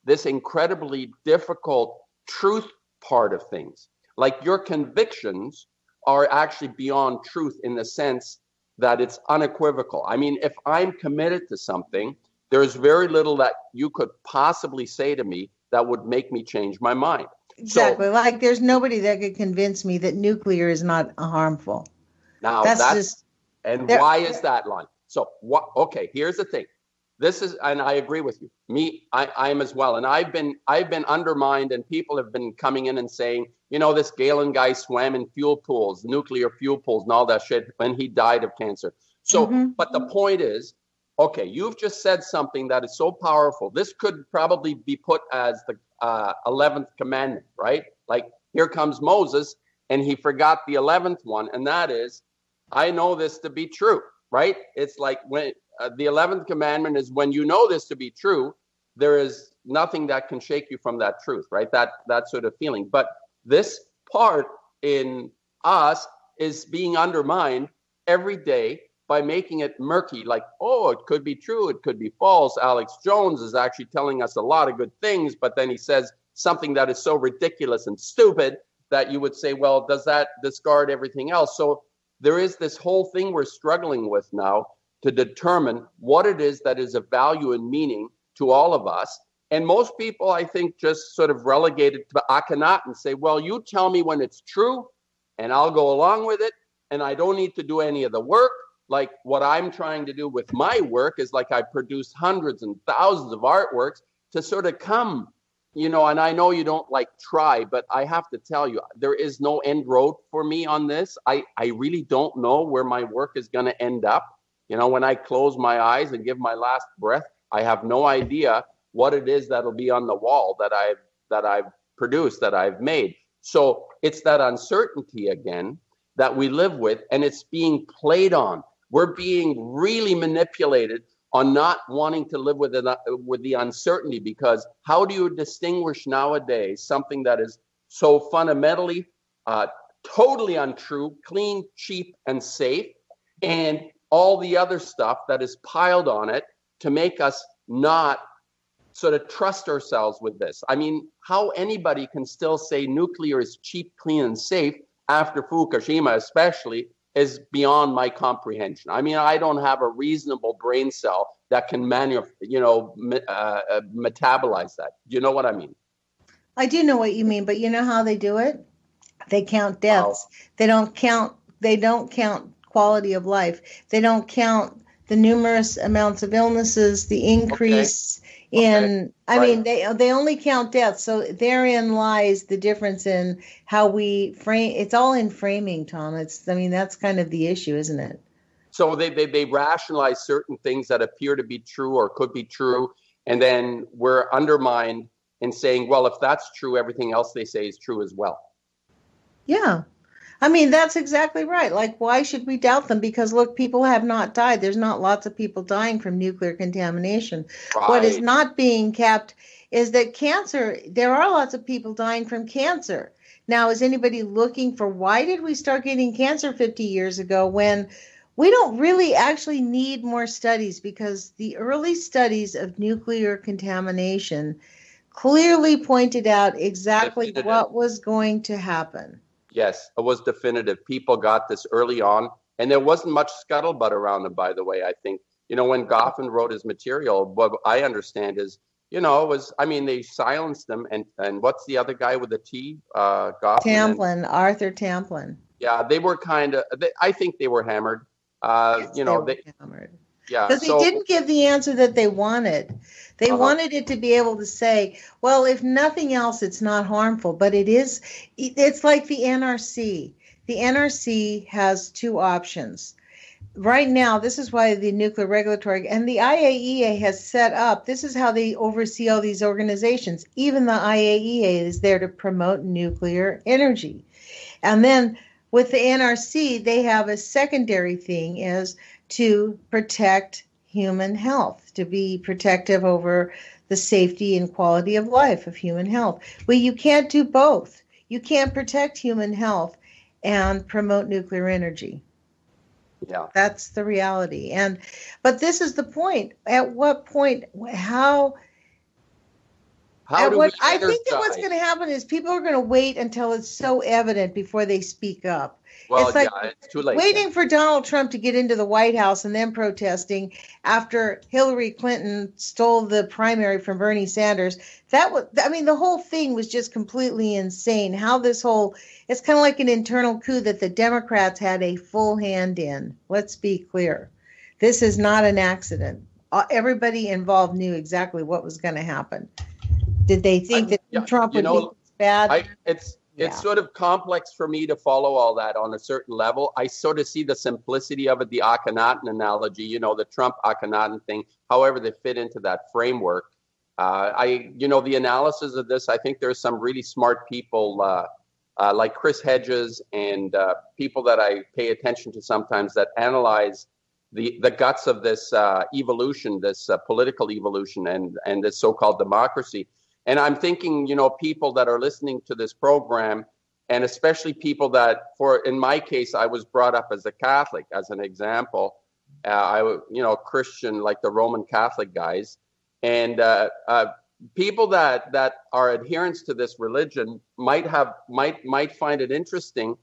Speaker 2: this incredibly difficult truth part of things? Like, your convictions are actually beyond truth in the sense that it's unequivocal. I mean, if I'm committed to something, there's very little that you could possibly say to me that would make me change my mind.
Speaker 1: Exactly. So, like, there's nobody that could convince me that nuclear is not harmful.
Speaker 2: Now why is that, Lonnie? So okay, here's the thing. This is, and I agree with you. I'm as well. And I've been undermined, and people have been coming in and saying, this Galen guy swam in fuel pools, nuclear fuel pools and all that shit when he died of cancer. So, but the point is, okay, you've just said something that is so powerful. This could probably be put as the 11th commandment, right? Like, here comes Moses, and he forgot the 11th one, and that is, I know this to be true, right? It's like, when the 11th commandment is, when you know this to be true, there is nothing that can shake you from that truth, right? That sort of feeling. But this part in us is being undermined every day by making it murky, like, oh, it could be true, it could be false. Alex Jones is actually telling us a lot of good things, but then he says something that is so ridiculous and stupid that you would say, well, does that discard everything else? So there is this whole thing we're struggling with now to determine what it is that is of value and meaning to all of us. And most people, I think, just sort of relegate it to Akhenaten and say, well, you tell me when it's true, and I'll go along with it, and I don't need to do any of the work. Like, what I'm trying to do with my work is, like, I produce hundreds and thousands of artworks to sort of come, and I know you don't like try, but I have to tell you, there is no end road for me on this. I really don't know where my work is going to end up. When I close my eyes and give my last breath, I have no idea what it is that'll be on the wall that I've produced, that I've made. So it's that uncertainty again that we live with, and it's being played on. We're being really manipulated on not wanting to live with the uncertainty, because how do you distinguish nowadays something that is so fundamentally totally untrue, clean, cheap, and safe, and all the other stuff that is piled on it to make us not sort of trust ourselves with this? I mean, how anybody can still say nuclear is cheap, clean, and safe after Fukushima especially is beyond my comprehension. I mean, I don't have a reasonable brain cell that can metabolize that. Do you know what I mean?
Speaker 1: I do know what you mean, but you know how they do it? They count deaths. They don't count quality of life. They don't count the numerous amounts of illnesses, the increase in, I mean, they only count deaths. So therein lies the difference in how we frame. It's all in framing, Tom. That's kind of the issue, isn't it?
Speaker 2: So they rationalize certain things that appear to be true or could be true. And then we're undermined in saying, well, if that's true, everything else they say is true as well. Yeah.
Speaker 1: I mean, that's exactly right. Like, why should we doubt them? Because, look, people have not died. There's not lots of people dying from nuclear contamination. Right. What is not being kept is that cancer, there are lots of people dying from cancer. Now, is anybody looking for why did we start getting cancer 50 years ago when we don't really actually need more studies? Because the early studies of nuclear contamination clearly pointed out exactly what was going to happen.
Speaker 2: Yes, it was definitive. People got this early on, and there wasn't much scuttlebutt around them, by the way. I think, when Goffman wrote his material, what I understand is, they silenced them. And what's the other guy with the T?
Speaker 1: Tamplin, Arthur Tamplin.
Speaker 2: Yeah, they were I think they were hammered.
Speaker 1: Yes, they were hammered.
Speaker 2: Yeah,
Speaker 1: because they didn't give the answer that they wanted. They wanted it to be able to say, well, if nothing else, it's not harmful. But it is. It's like the NRC. The NRC has two options. Right now, this is why the Nuclear Regulatory and the IAEA has set up. This is how they oversee all these organizations. Even the IAEA is there to promote nuclear energy. And then with the NRC, they have a secondary thing is to protect human health, to be protective over the safety and quality of life, of human health. Well, you can't do both. You can't protect human health and promote nuclear energy.
Speaker 2: Yeah.
Speaker 1: That's the reality. But this is the point. At what point, how
Speaker 2: do we
Speaker 1: I think that what's
Speaker 2: energize?
Speaker 1: going to happen is people are going to wait until it's so evident before they speak up.
Speaker 2: Well,
Speaker 1: It's like
Speaker 2: it's too late.
Speaker 1: waiting for Donald Trump to get into the White House and then protesting after Hillary Clinton stole the primary from Bernie Sanders. The whole thing was just completely insane. How it's kind of like an internal coup that the Democrats had a full hand in. Let's be clear. This is not an accident. Everybody involved knew exactly what was going to happen. Did they think that Trump would be bad?
Speaker 2: It's sort of complex for me to follow all that on a certain level. I sort of see the simplicity of it, the Akhenaten analogy, the Trump Akhenaten thing, however they fit into that framework. The analysis of this, I think there's some really smart people like Chris Hedges and people that I pay attention to sometimes that analyze the guts of this evolution, this political evolution and this so-called democracy. And I'm thinking, people that are listening to this program, and especially people that, in my case, I was brought up as a Catholic, as an example. Christian, like the Roman Catholic guys, and people that are adherents to this religion might find it interesting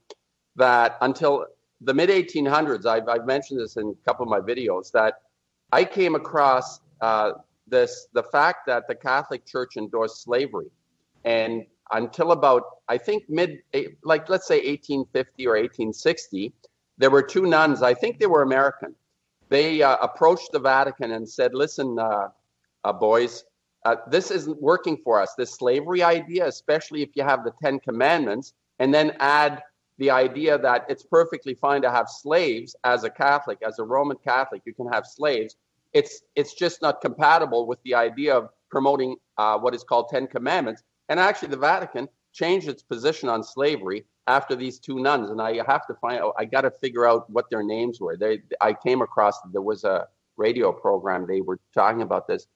Speaker 2: that until the mid 1800s, I've mentioned this in a couple of my videos, that I came across the fact that the Catholic Church endorsed slavery, and until about, I think let's say 1850 or 1860, there were two nuns. I think they were American. They approached the Vatican and said, "Listen, boys, this isn't working for us. This slavery idea, especially if you have the 10 Commandments, and then add the idea that it's perfectly fine to have slaves as a Catholic, as a Roman Catholic, you can have slaves. It's just not compatible with the idea of promoting what is called 10 Commandments." And actually, the Vatican changed its position on slavery after these two nuns. And I have to I got to figure out what their names were. I came across, there was a radio program, they were talking about this.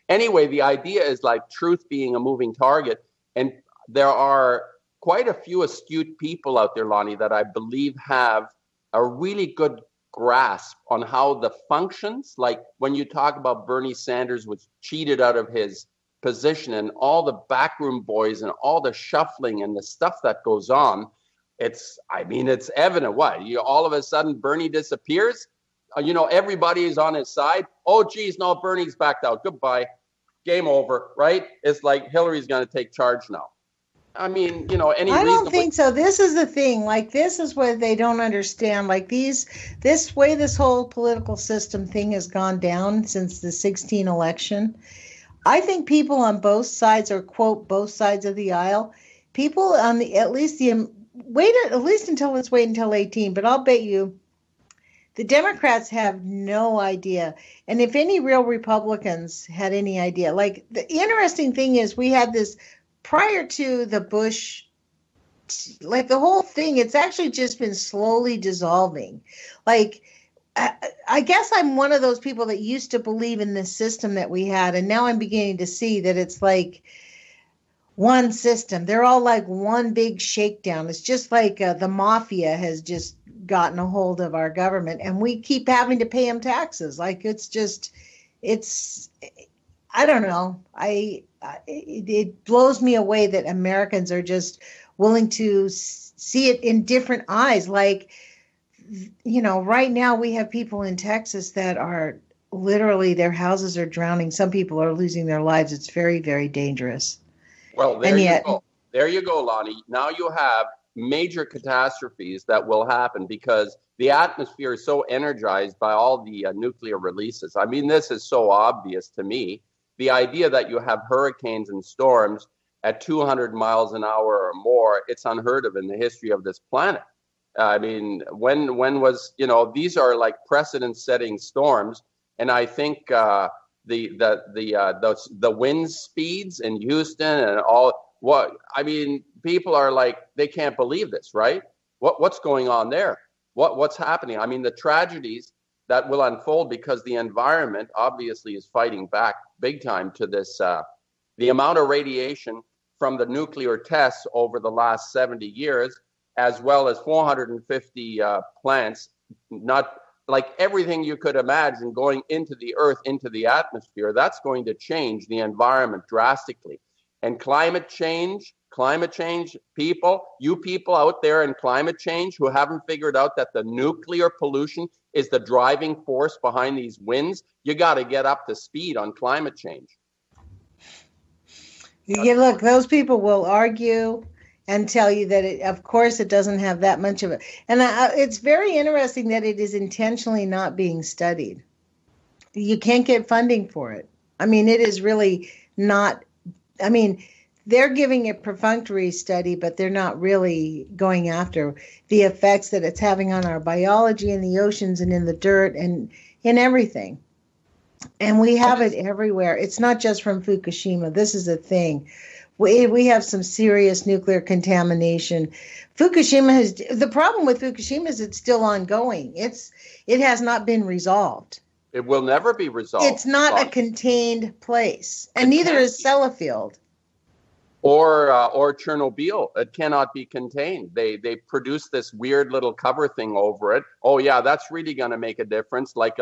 Speaker 2: Anyway, the idea is like truth being a moving target. And there are quite a few astute people out there, Lonnie, that I believe have a really good grasp on how the functions, like when you talk about Bernie Sanders was cheated out of his position and all the backroom boys and all the shuffling and the stuff that goes on, it's evident. All of a sudden Bernie disappears, everybody is on his side. Oh geez, no, Bernie's backed out, goodbye, game over, right? It's like Hillary's going to take charge now. I don't
Speaker 1: think so. This is the thing. Like, this is what they don't understand. Like, this way this whole political system thing has gone down since the 2016 election. I think people on both sides, or quote, both sides of the aisle, people on at least until 18, but I'll bet you the Democrats have no idea. And if any real Republicans had any idea, like, the interesting thing is we had this prior to the Bush, like the whole thing, it's actually just been slowly dissolving. Like, I guess I'm one of those people that used to believe in this system that we had, and now I'm beginning to see that it's like one system. They're all like one big shakedown. It's just like the mafia has just gotten a hold of our government, and we keep having to pay them taxes. Like, I don't know. It blows me away that Americans are just willing to see it in different eyes. Like, right now we have people in Texas that are literally, their houses are drowning. Some people are losing their lives. It's very, very dangerous.
Speaker 2: Well, you go. There you go, Lonnie. Now you have major catastrophes that will happen because the atmosphere is so energized by all the nuclear releases. This is so obvious to me. The idea that you have hurricanes and storms at 200 miles an hour or more, it's unheard of in the history of this planet. When was, these are like precedent-setting storms, and I think the wind speeds in Houston and all, people are like, they can't believe this, right? What's going on there? What's happening? The tragedies that will unfold because the environment obviously is fighting back big time to this. The amount of radiation from the nuclear tests over the last 70 years, as well as 450 plants, not like everything you could imagine going into the earth, into the atmosphere, that's going to change the environment drastically. And climate change, people, you people out there in climate change who haven't figured out that the nuclear pollution is the driving force behind these winds, you got to get up to speed on climate change.
Speaker 1: Yeah, look, those people will argue and tell you that, of course, it doesn't have that much of it. And it's very interesting that it is intentionally not being studied. You can't get funding for it. I mean, it is really not. I mean, they're giving a perfunctory study, but they're not really going after the effects that it's having on our biology in the oceans and in the dirt and in everything. And we have it everywhere. It's not just from Fukushima. This is a thing. We have some serious nuclear contamination. The problem with Fukushima is it's still ongoing. It has not been resolved.
Speaker 2: It will never be resolved.
Speaker 1: It's not a contained place, and neither is Sellafield.
Speaker 2: Or Chernobyl. It cannot be contained. They produce this weird little cover thing over it. Oh yeah, that's really going to make a difference, like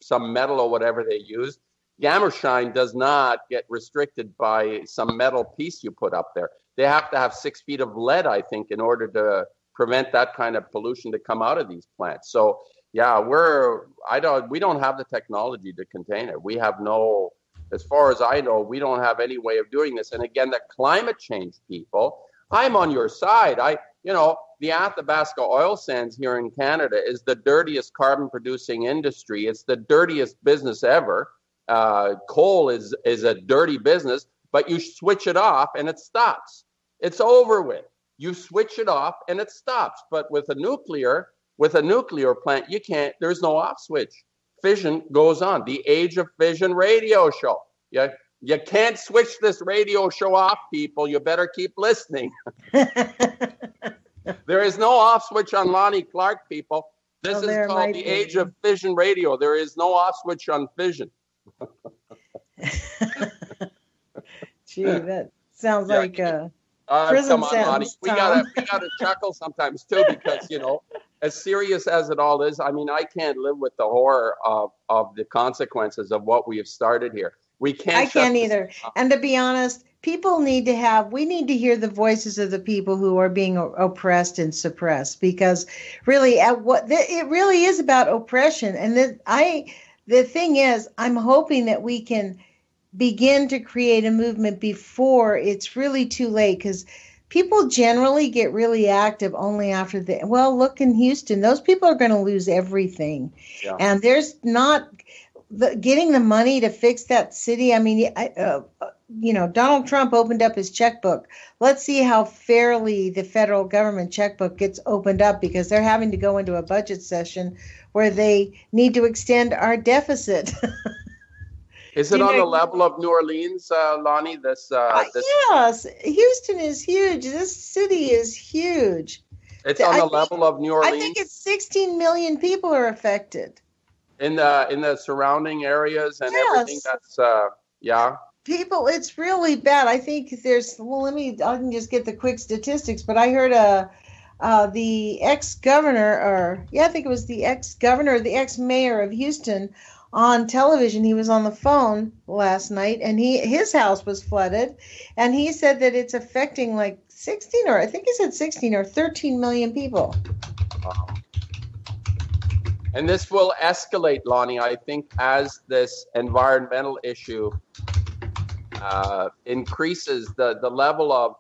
Speaker 2: some metal or whatever they use. Gamma shine does not get restricted by some metal piece you put up there. They have to have 6 feet of lead, I think, in order to prevent that kind of pollution to come out of these plants. So yeah, we don't have the technology to contain it. We have no, as far as I know, we don't have any way of doing this. And again, the climate change people, I'm on your side. The Athabasca oil sands here in Canada is the dirtiest carbon producing industry. It's the dirtiest business ever. Coal is a dirty business, but you switch it off and it stops. It's over with. You switch it off and it stops. But with a nuclear plant, you can't. There's no off switch. Fission goes on. The Age of Fisson radio show. You can't switch this radio show off, people. You better keep listening. There is no off switch on Lonnie Clark, people. This is called the Age of Fisson radio. There is no off switch on fission.
Speaker 1: Gee, that sounds like prison
Speaker 2: come on,
Speaker 1: sentence.
Speaker 2: Lonnie. We gotta chuckle sometimes too, because as serious as it all is, I mean, I can't live with the horror of the consequences of what we have started here. We can't.
Speaker 1: I can't either. And to be honest, we need to hear the voices of the people who are being oppressed and suppressed, because really, it really is about oppression. And the thing is, I'm hoping that we can begin to create a movement before it's really too late, because people generally get really active only after look in Houston, those people are going to lose everything. Yeah. And there's not getting the money to fix that city. I mean, Donald Trump opened up his checkbook. Let's see how fairly the federal government checkbook gets opened up, because they're having to go into a budget session where they need to extend our deficit.
Speaker 2: Is it on the level of New Orleans, Lonnie? This
Speaker 1: yes, Houston is huge. This city is huge.
Speaker 2: It's on the level of New Orleans.
Speaker 1: I think it's 16 million people are affected
Speaker 2: in the surrounding areas and everything. That's
Speaker 1: people. It's really bad. I think there's. Well, I can just get the quick statistics, but I heard the ex-governor, I think it was the ex-governor, the ex-mayor of Houston, on television. He was on the phone last night, and his house was flooded, and he said that it's affecting like 16 or 13 million people.
Speaker 2: Wow. And this will escalate, Lonnie, I think, as this environmental issue increases, the level of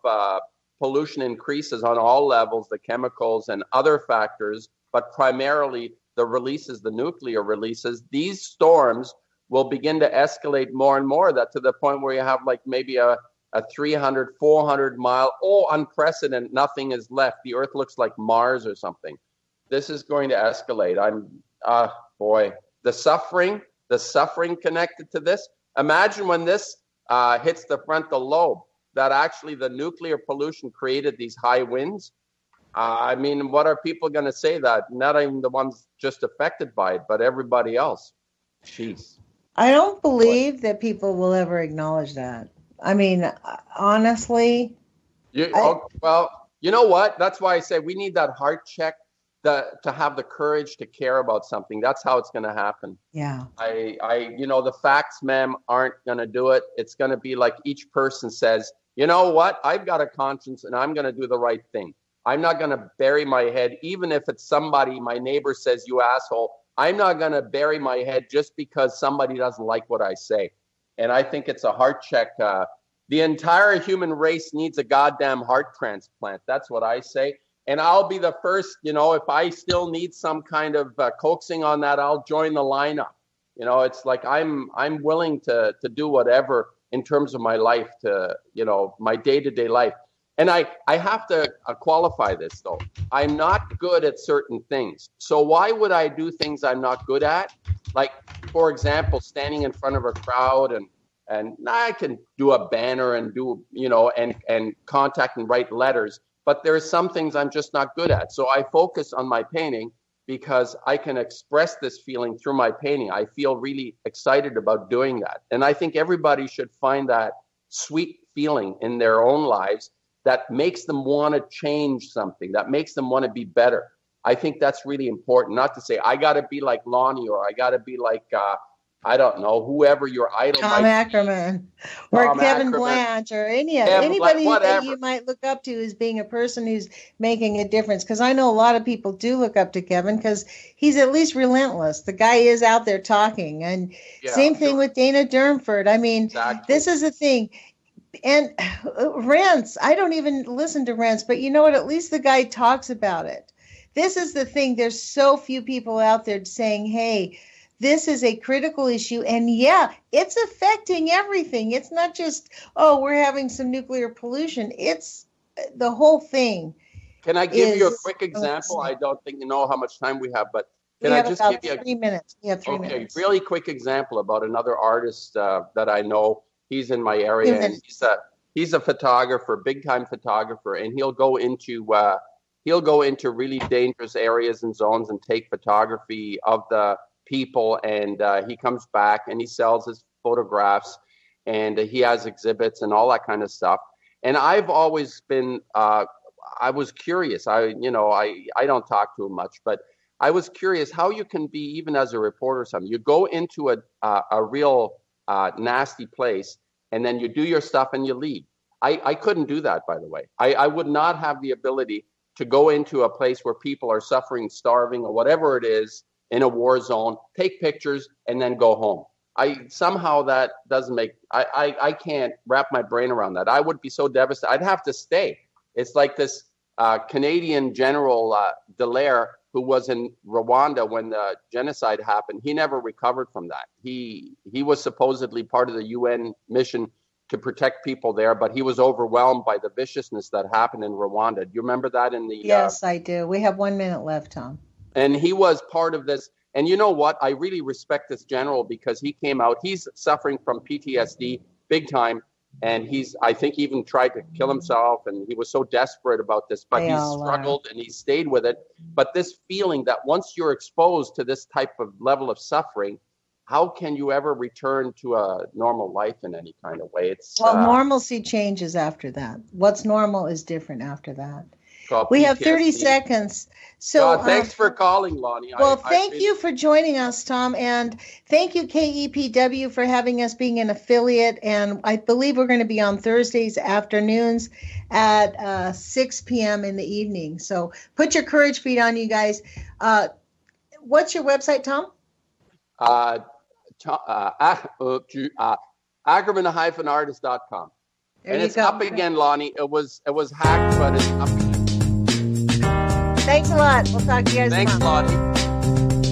Speaker 2: pollution increases on all levels, the chemicals and other factors, but primarily the nuclear releases. These storms will begin to escalate more and more, that to the point where you have like maybe a 300, 400 mile, unprecedented, nothing is left. The earth looks like Mars or something. This is going to escalate. The suffering connected to this. Imagine when this hits the frontal lobe, that actually the nuclear pollution created these high winds. I mean, what are people going to say that? Not even the ones just affected by it, but everybody else. Jeez.
Speaker 1: I don't believe that people will ever acknowledge that. I mean, honestly.
Speaker 2: Well, you know what? That's why I say we need that heart check to have the courage to care about something. That's how it's going to happen.
Speaker 1: Yeah.
Speaker 2: The facts, ma'am, aren't going to do it. It's going to be like each person says, you know what? I've got a conscience and I'm going to do the right thing. I'm not going to bury my head, even if it's somebody, my neighbor says, you asshole. I'm not going to bury my head just because somebody doesn't like what I say. And I think it's a heart check. The entire human race needs a goddamn heart transplant. That's what I say. And I'll be the first, if I still need some kind of coaxing on that, I'll join the lineup. It's like I'm willing to do whatever in terms of my life, to, my day-to-day life. And I have to qualify this, though. I'm not good at certain things. So why would I do things I'm not good at? Like, for example, standing in front of a crowd and I can do a banner and do, and contact and write letters. But there are some things I'm just not good at. So I focus on my painting because I can express this feeling through my painting. I feel really excited about doing that. And I think everybody should find that sweet feeling in their own lives that makes them want to change something, that makes them want to be better. I think that's really important. Not to say I got to be like Lonnie or I got to be like, I don't know, whoever your idol
Speaker 1: Tom Ackermann or Kevin Blanche or anybody that you might look up to as being a person who's making a difference. Because I know a lot of people do look up to Kevin because he's at least relentless. The guy is out there talking. And same thing with Dana Durnford. I mean, This is the thing. And rants, I don't even listen to rants, but you know what? At least the guy talks about it. This is the thing. There's so few people out there saying, hey, this is a critical issue. And yeah, it's affecting everything. It's not just, we're having some nuclear pollution. It's the whole thing.
Speaker 2: Can I give you a quick example? I don't think you know how much time we have, but can I just give you
Speaker 1: 3 minutes? You have 3 minutes.
Speaker 2: Really quick example about another artist that I know. He's in my area, and he's a photographer, big time photographer, and he'll go into really dangerous areas and zones and take photography of the people, and he comes back and he sells his photographs, and he has exhibits and all that kind of stuff. And I've always been, I was curious. I don't talk to him much, but I was curious how you can be, even as a reporter, something. You go into a real nasty place, and then you do your stuff and you leave. I couldn't do that, by the way. I would not have the ability to go into a place where people are suffering, starving, or whatever it is in a war zone, take pictures, and then go home. Somehow that doesn't make, I can't wrap my brain around that. I would be so devastated. I'd have to stay. It's like this Canadian General Dallaire, who was in Rwanda when the genocide happened. He never recovered from that. He was supposedly part of the UN mission to protect people there, but he was overwhelmed by the viciousness that happened in Rwanda. Do you remember that in the...
Speaker 1: Yes, I do. We have 1 minute left, Tom.
Speaker 2: And he was part of this. And you know what? I really respect this general because he came out. He's suffering from PTSD big time. And I think, even tried to kill himself. And he was so desperate about this. But he struggled and he stayed with it. But this feeling that once you're exposed to this type of level of suffering, how can you ever return to a normal life in any kind of way?
Speaker 1: Normalcy changes after that. What's normal is different after that. We have 30 seconds. So
Speaker 2: thanks for calling, Lonnie.
Speaker 1: Well, thank you for joining us, Tom. And thank you, KEPW, for having us being an affiliate. And I believe we're going to be on Thursdays afternoons at 6 p.m. in the evening. So put your courage feet on, you guys. What's your website, Tom?
Speaker 2: Ackermann-artist.com. And it's up again, Lonnie. It was hacked, but it's up again.
Speaker 1: Thanks a lot. We'll talk to you guys tomorrow.
Speaker 2: Thanks, Lonnie.